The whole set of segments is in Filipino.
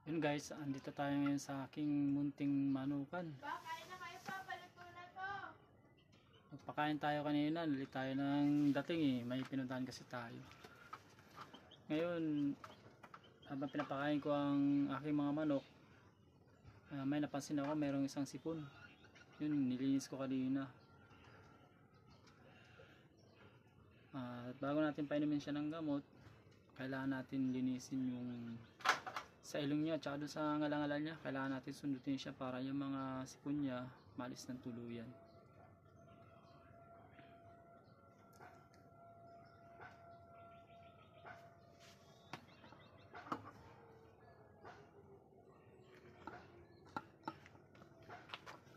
Yun guys, andito tayo ngayon sa aking munting manukan. Kain na kayo pa, paluto na to. Magpakain tayo kanina, nalit tayo ng dating may pinuntahan kasi tayo. Ngayon, habang pinapakain ko ang aking mga manok, may napansin ako mayroong isang sipon. Yun, nilinis ko kanina. At bago natin painumin siya ng gamot, kailangan natin linisin yung sa ilong niya, tsaka doon sa ngalangalan niya. Kailangan natin sundutin siya para yung mga sipon niya malis ng tuluyan.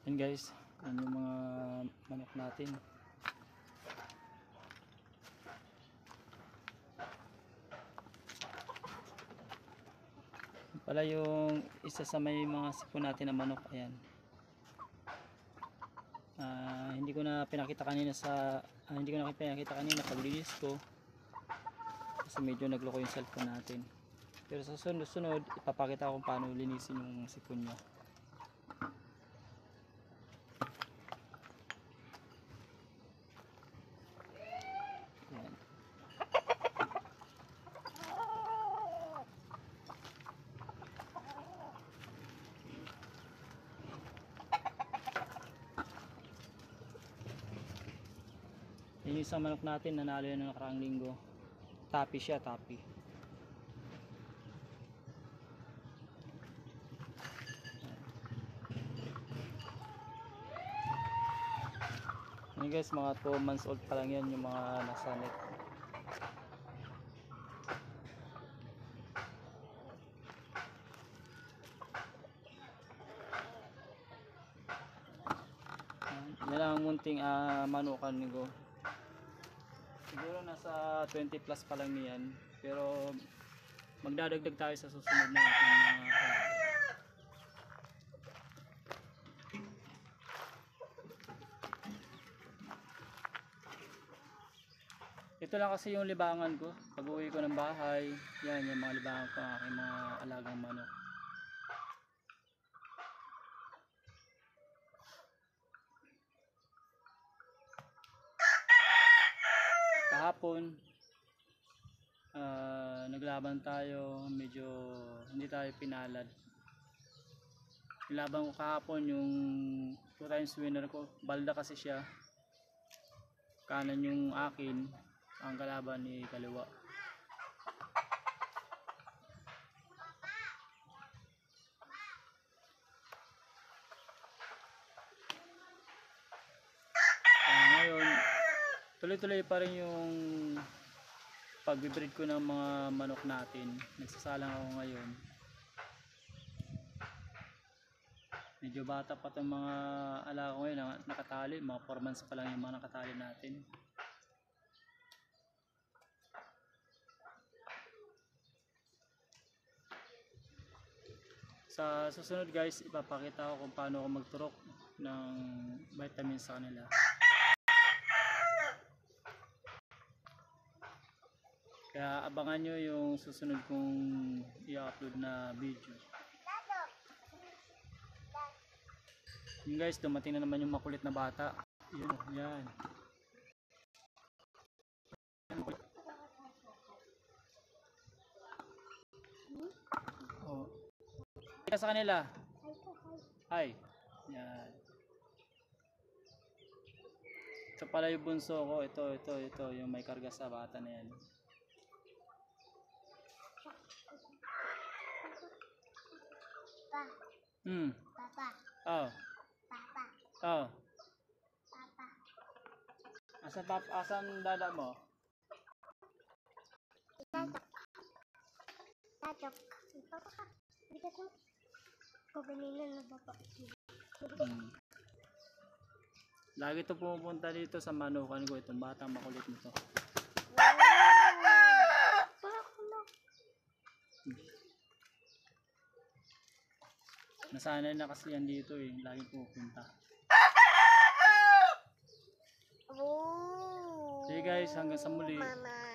Yan guys, yan yung mga manok natin. Pala yung isa sa may mga sipon natin na manok, ayan. Hindi ko na pinakita kanina paglinis ko kasi medyo nagloko yung cellphone natin. Pero sa sunod ipapakita ko kung paano linisin yung sipon niya. Ayan. Yung isang manok natin nanalo yan ng nakaraang linggo. Tapi siya, tapi. Yan guys, mga 2 months old pa lang yan yung mga nasa net. Yan ang munting manukan ko. Siguro nasa 20 plus pa lang niyan, pero magdadagdag tayo sa susunod na ating mga ito lang kasi yung libangan ko. Pag uwi ko ng bahay, yan yung mga libangan ko, aking mga alagang manok. Kahapon naglaban tayo, medyo hindi tayo pinalad. Nilaban ko kahapon yung 2 times winner ko, balda kasi siya, kanan yung akin, ang kalaban ni kaliwa. Ngayon tuloy-tuloy pa rin yung pagbibreed ko ng mga manok natin. Nagsasalang ako ngayon. Medyo bata pa itong mga alaga ko ngayon, nakatali. Mga 4 months pa lang yung mga nakatali natin. Sa susunod guys, ipapakita ko kung paano ako magturok ng vitamins sa kanila. Kaya abangan nyo yung susunod kong i-upload na video. Yun guys, dumating na naman yung makulit na bata. Yun, yan. Oh. Kita sa kanila. Hi. Yan. Ito pala yung bunso ko. Ito. Yung may karga sa bata na yan. Papa. Oh. Papa. Oh. Papa. Asan dada mo? Tatok. Papa ka. Bigat mo. Kuganina na papa. Lagi ito pumupunta dito sa manukan ko. Itong batang makulit nito. Nasanay na kasi yan dito lagi pupunta. Sige guys, hanggang sa muli. Mama.